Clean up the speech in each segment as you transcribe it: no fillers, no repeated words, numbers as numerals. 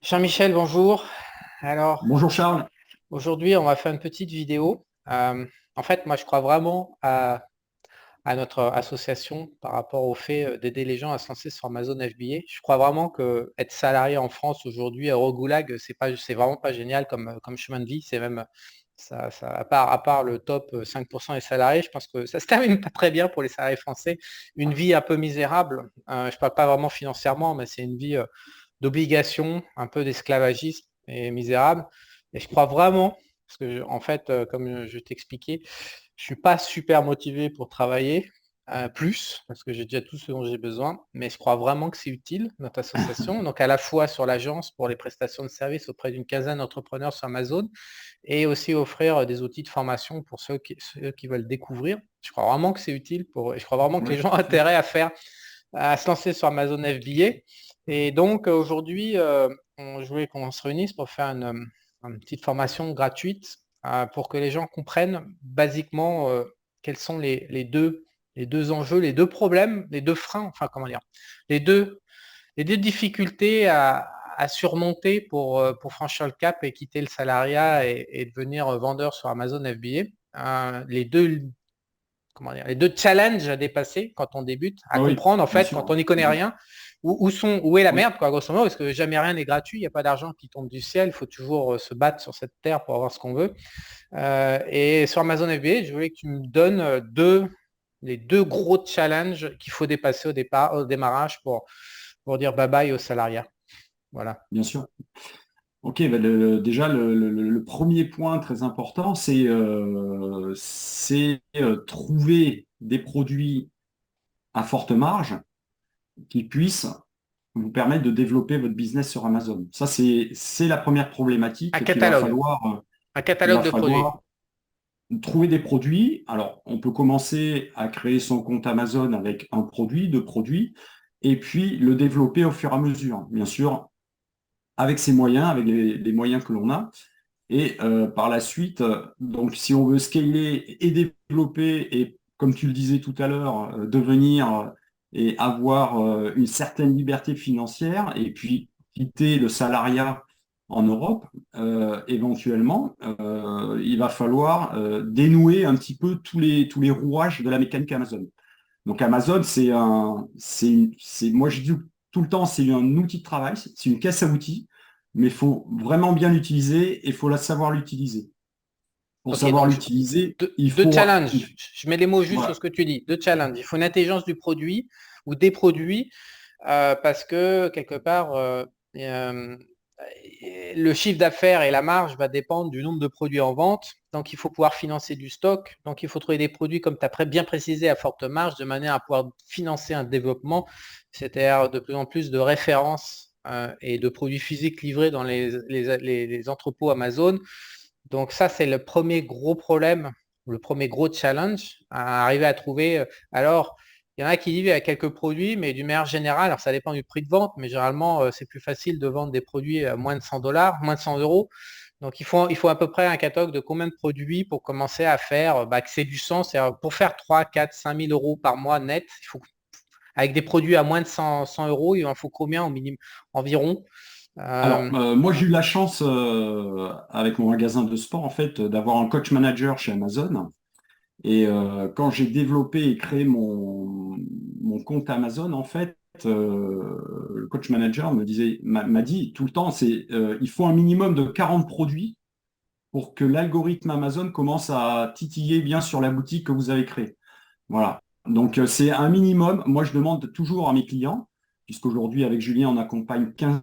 Jean-Michel, bonjour. Alors, Bonjour Charles. aujourd'hui, on va faire une petite vidéo. En fait, moi, je crois vraiment à notre association par rapport au fait d'aider les gens à se lancer sur Amazon FBA. Je crois vraiment que être salarié en France aujourd'hui, Eurogoulag, c'est vraiment pas génial comme chemin de vie. C'est même, à part le top 5% des salariés, je pense que ça se termine pas très bien pour les salariés français. Une vie un peu misérable. Je parle pas vraiment financièrement, mais c'est une vie d'obligation, un peu d'esclavagisme et misérable. Et je crois vraiment, parce que en fait, comme je t'expliquais, je suis pas super motivé pour travailler plus, parce que j'ai déjà tout ce dont j'ai besoin, mais je crois vraiment que c'est utile, notre association. Donc à la fois sur l'agence pour les prestations de services auprès d'une quinzaine d'entrepreneurs sur Amazon, et aussi offrir des outils de formation pour ceux qui veulent découvrir. Je crois vraiment que c'est utile et je crois vraiment que Ouais, les gens ont tout à fait. intérêt à se lancer sur Amazon FBA. Et donc aujourd'hui, je voulais qu'on se réunisse pour faire une petite formation gratuite pour que les gens comprennent basiquement quels sont les deux enjeux, les deux problèmes, les deux freins, enfin comment dire, les deux, les deux difficultés à surmonter pour franchir le cap et quitter le salariat et devenir vendeur sur Amazon FBA. Les deux challenges à dépasser quand on débute, à Ah oui, comprendre en bien fait quand sûr. on n'y connaît Mhm. rien, où est la Oui, merde, quoi, grosso modo, parce que jamais rien n'est gratuit, il n'y a pas d'argent qui tombe du ciel, il faut toujours se battre sur cette terre pour avoir ce qu'on veut. Et sur Amazon FBA, je voulais que tu me donnes les deux gros challenges qu'il faut dépasser au démarrage pour dire bye bye au salariat. Voilà. bien sûr. Ok, bah, déjà le premier point très important, c'est trouver des produits à forte marge qui puissent vous permettre de développer votre business sur Amazon. Ça, c'est la première Un problématique catalogue, un qu'il va catalogue de produits. falloir trouver des produits. Alors, on peut commencer à créer son compte Amazon avec un produit, deux produits, et puis le développer au fur et à mesure. Bien sûr, avec ses moyens, avec les moyens que l'on a. Et par la suite, donc si on veut scaler et développer, et comme tu le disais tout à l'heure, devenir et avoir une certaine liberté financière, et puis quitter le salariat en Europe, éventuellement, il va falloir dénouer un petit peu tous les rouages de la mécanique Amazon. Donc Amazon, moi je dis tout le temps, c'est un outil de travail, c'est une caisse à outils, mais il faut vraiment bien l'utiliser et il faut la savoir l'utiliser. Pour Ok, savoir donc l'utiliser, deux challenges. Je mets les mots juste sur ce voilà, que tu dis. Deux challenges. Il faut une intelligence du produit ou des produits parce que quelque part, euh, le chiffre d'affaires et la marge va dépendre du nombre de produits en vente. Donc, il faut pouvoir financer du stock. Donc, il faut trouver des produits, comme tu as bien précisé, à forte marge, de manière à pouvoir financer un développement, c'est-à-dire de plus en plus de références et de produits physiques livrés dans les entrepôts Amazon. Donc ça, c'est le premier gros problème, le premier gros challenge à arriver à trouver. Alors, il y en a qui vivent avec quelques produits, mais d'une manière générale, alors ça dépend du prix de vente, mais généralement, c'est plus facile de vendre des produits à moins de 100 dollars, moins de 100 euros. Donc il faut à peu près un catalogue de combien de produits pour commencer à faire que c'est du sens. Pour faire 3, 4, 5 000 euros par mois net, avec des produits à moins de 100 euros, il en faut combien au minimum environ? alors, Euh, moi, j'ai eu la chance, avec mon magasin de sport, en fait, d'avoir un coach manager chez Amazon. Et quand j'ai développé et créé mon compte Amazon, en fait, le coach manager m'a dit tout le temps, il faut un minimum de 40 produits pour que l'algorithme Amazon commence à titiller bien sur la boutique que vous avez créée. Voilà. Donc, c'est un minimum. Moi, je demande toujours à mes clients, puisqu'aujourd'hui, avec Julien, on accompagne 15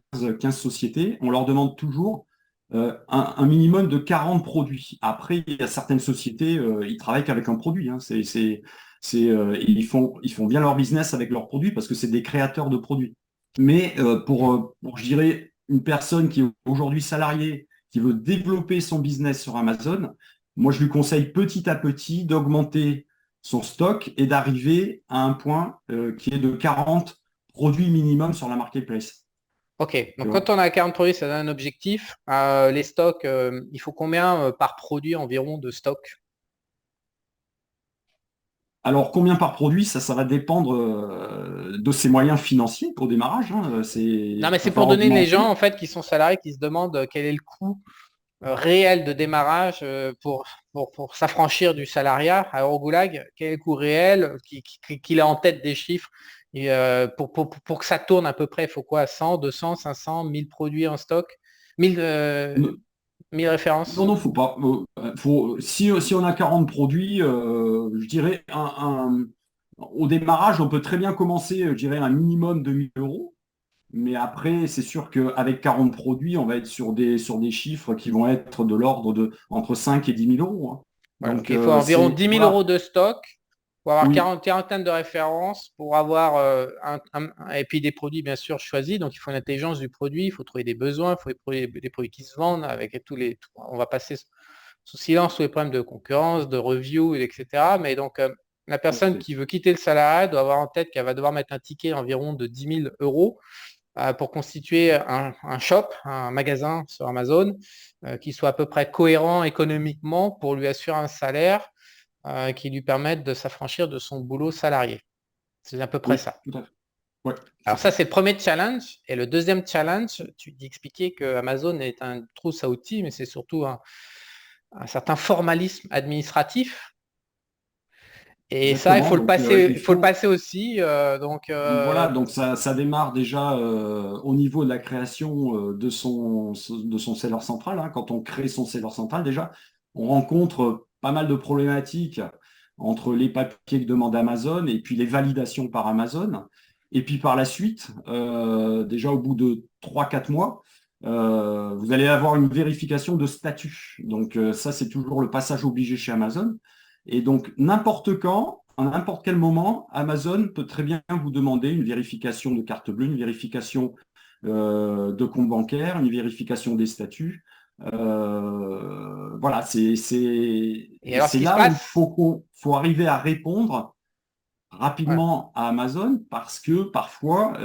sociétés, on leur demande toujours un minimum de 40 produits. Après, il y a certaines sociétés, ils travaillent qu'avec un produit, hein. Ils font bien leur business avec leurs produits parce que c'est des créateurs de produits. Mais pour, je dirais, une personne qui est aujourd'hui salariée, qui veut développer son business sur Amazon, moi, je lui conseille petit à petit d'augmenter son stock et d'arriver à un point qui est de 40 produits minimum sur la marketplace. Ok, Tu donc vois. quand on a 40 produits, ça donne un objectif. Les stocks, il faut combien par produit environ de stock? Alors, combien par produit, ça va dépendre de ses moyens financiers pour démarrage, hein. Non, mais Va c'est pour falloir donner les gens, augmenter. en fait, qui sont salariés, qui se demandent quel est le coût réel de démarrage pour s'affranchir du salariat à Eurogoulag, quel est le coût réel, qu'il a en tête des chiffres. Et, pour que ça tourne à peu près, il faut quoi? 100, 200, 500, 1000 produits en stock, 1000, Non, 1000 non, références? faut pas. Si on a 40 produits, je dirais au démarrage, on peut très bien commencer, je dirais, un minimum de 1000 euros. Mais après, c'est sûr qu'avec 40 produits, on va être sur des chiffres qui vont être de l'ordre de entre 5 et 10 000 euros, hein. Voilà, donc Donc, il faut environ 10 000 voilà. euros de stock pour avoir Oui, quarantaine de références, pour avoir et puis des produits bien sûr choisis. Donc il faut une intelligence du produit, il faut trouver des besoins, il faut des produits qui se vendent avec on va passer sous silence tous les problèmes de concurrence, de review, etc. Mais donc la tout à personne fait. qui veut quitter le salariat doit avoir en tête qu'elle va devoir mettre un ticket environ de 10 000 euros pour constituer un shop, un magasin sur Amazon qui soit à peu près cohérent économiquement pour lui assurer un salaire qui lui permette de s'affranchir de son boulot salarié. C'est à peu près Oui, ça. tout à fait. Ouais, c'est Alors ça, ça. c'est le premier challenge. Et le deuxième challenge, tu expliquais que Amazon est un trousse à outils, mais c'est surtout un certain formalisme administratif. Et ça, Exactement. Donc, il faut le passer aussi. voilà, donc ça démarre déjà au niveau de la création de son seller central, hein. Quand on crée son seller central, déjà, on rencontre pas mal de problématiques entre les papiers que demande Amazon et puis les validations par Amazon. Et puis par la suite, déjà au bout de 3 4 mois, vous allez avoir une vérification de statut. Donc ça, c'est toujours le passage obligé chez Amazon. Et donc, n'importe quand, à n'importe quel moment, Amazon peut très bien vous demander une vérification de carte bleue, une vérification de compte bancaire, une vérification des statuts. Voilà, et et alors, ce c'est qui se là où passe, faut arriver à répondre voilà. rapidement à Amazon parce que parfois,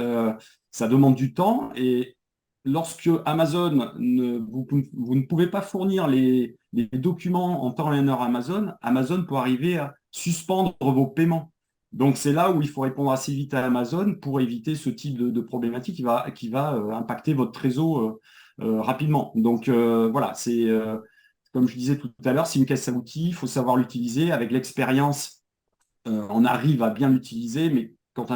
ça demande du temps et lorsque Amazon vous ne pouvez pas fournir les documents en temps et en heure à Amazon, Amazon peut arriver à suspendre vos paiements. Donc c'est là où il faut répondre assez vite à Amazon pour éviter ce type de problématique qui va impacter votre trésor rapidement. Donc voilà, comme je disais tout à l'heure, c'est une caisse à outils, il faut savoir l'utiliser avec l'expérience, on arrive à bien l'utiliser, mais quand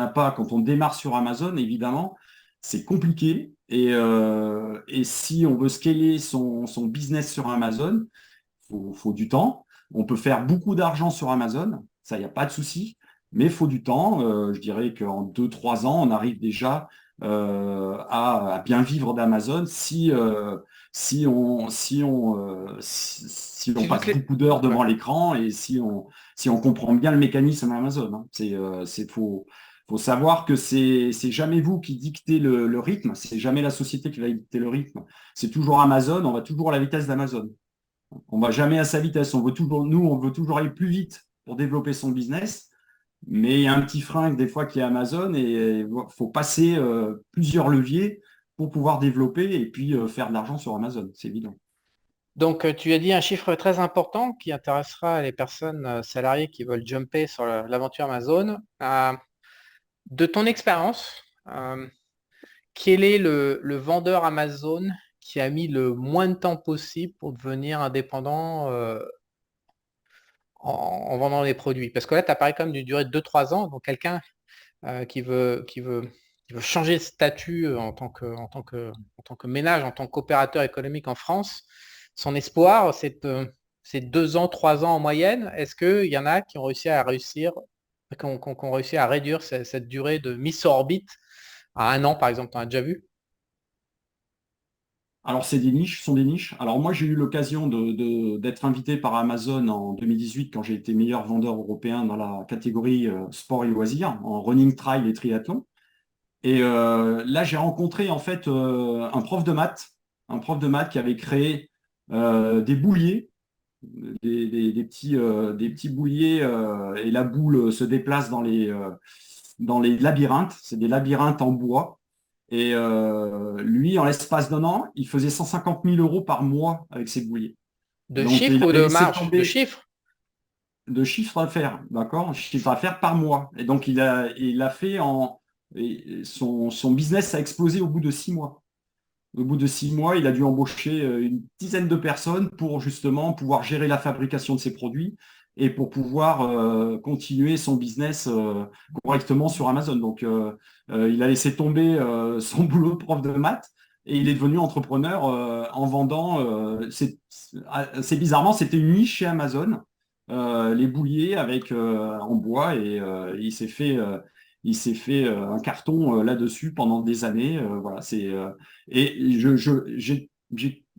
on démarre sur Amazon, évidemment, c'est compliqué. Et si on veut scaler son business sur Amazon, faut du temps. On peut faire beaucoup d'argent sur Amazon, ça, il n'y a pas de souci, mais il faut du temps. Je dirais qu'en 2 3 ans, on arrive déjà à bien vivre d'Amazon si on Si toutes passe les- beaucoup d'heures ouais. devant l'écran et si on comprend bien le mécanisme Amazon, hein. Faut savoir que c'est jamais vous qui dictez le rythme, c'est jamais la société qui va dicter le rythme. C'est toujours Amazon, on va toujours à la vitesse d'Amazon. On va jamais à sa vitesse. On veut toujours aller plus vite pour développer son business. Mais il y a un petit frein des fois qui est Amazon et il faut passer plusieurs leviers pour pouvoir développer et puis faire de l'argent sur Amazon, c'est évident. Donc, tu as dit un chiffre très important qui intéressera les personnes salariées qui veulent jumper sur l'aventure Amazon. De ton expérience, quel est le vendeur Amazon qui a mis le moins de temps possible pour devenir indépendant en vendant les produits? Parce que là, tu as parlé quand même d'une durée de 2-3 ans. Donc, quelqu'un qui veut changer de statut en tant que ménage, en tant qu'opérateur économique en France, son espoir, c'est 2 ans, 3 ans en moyenne. Est-ce qu'il y en a qui ont réussi qui ont réussi à réduire cette durée de mise sur orbite à 1 an, par exemple? Tu en as déjà vu? Alors, c'est des niches, ce sont des niches. Alors, moi, j'ai eu l'occasion d'être invité par Amazon en 2018 quand j'ai été meilleur vendeur européen dans la catégorie sport et loisirs en running, trail et triathlon. Et là, j'ai rencontré en fait un prof de maths qui avait créé des bouliers, des petits bouliers, et la boule se déplace dans les labyrinthes. C'est des labyrinthes en bois. Et lui, en l'espace d'un an, il faisait 150 000 euros par mois avec ses bouliers. De Donc, chiffres il ou avait de laissé marge? De tomber. chiffres? de chiffre d'affaires, d'accord? Chiffre d'affaires par mois. Et donc, il a fait son business a explosé au bout de 6 mois. Au bout de 6 mois, il a dû embaucher une dizaine de personnes pour justement pouvoir gérer la fabrication de ses produits et pour pouvoir continuer son business correctement sur Amazon. Donc, il a laissé tomber son boulot de prof de maths et il est devenu entrepreneur en vendant. C'est bizarrement, c'était une niche chez Amazon, les bouliers avec en bois et il s'est fait un carton là-dessus pendant des années. Voilà, et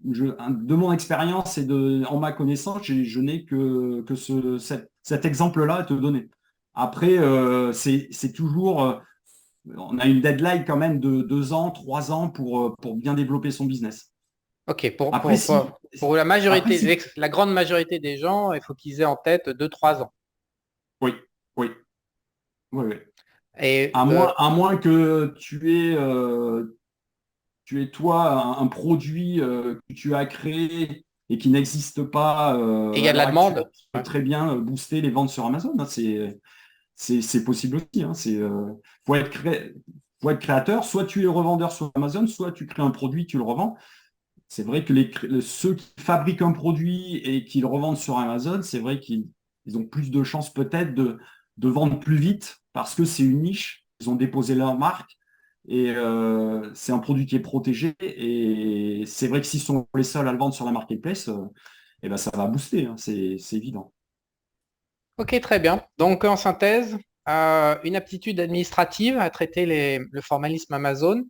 de mon expérience et en ma connaissance, je n'ai que cet exemple-là à te donner. Après, c'est toujours, on a une deadline quand même de 2 ans, 3 ans pour bien développer son business. Ok, pour, Après, pour, si, pour, pour la après, majorité, si, la grande majorité des gens, il faut qu'ils aient en tête 2-3 ans. oui, oui, oui, oui. Et À moins que tu es toi un produit que tu as créé et qui n'existe pas il y à a de l'heure la actuelle, demande. tu peux Ouais. très bien booster les ventes sur Amazon, hein. C'est possible aussi, hein. Faut être créateur. Soit tu es revendeur sur Amazon, soit tu crées un produit, tu le revends. C'est vrai que ceux qui fabriquent un produit et qui le revendent sur Amazon, c'est vrai qu'ils ont plus de chances peut-être de vendre plus vite parce que c'est une niche. Ils ont déposé leur marque et c'est un produit qui est protégé. Et c'est vrai que s'ils sont les seuls à le vendre sur la marketplace, eh ben, ça va booster, hein, c'est évident. Ok, très bien. Donc, en synthèse, une aptitude administrative à traiter le formalisme Amazon,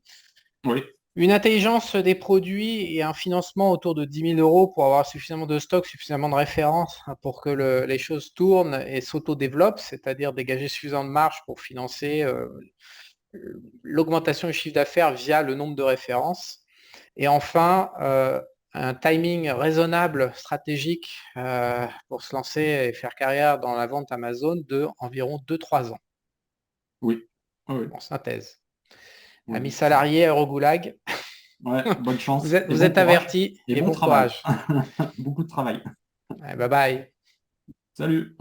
Oui, une intelligence des produits et un financement autour de 10 000 euros pour avoir suffisamment de stock, suffisamment de références pour que les choses tournent et s'auto-développent, c'est-à-dire dégager suffisamment de marge pour financer l'augmentation du chiffre d'affaires via le nombre de références. Et enfin, un timing raisonnable, stratégique pour se lancer et faire carrière dans la vente Amazon de environ 2-3 ans, oui, oui, en synthèse. oui, Amis oui, c'est ça. salariés, heureux goulag, Ouais, bonne vous chance êtes, et vous bon êtes courage avertis et et bon bon travail. courage. Beaucoup de travail. Bye bye. Salut.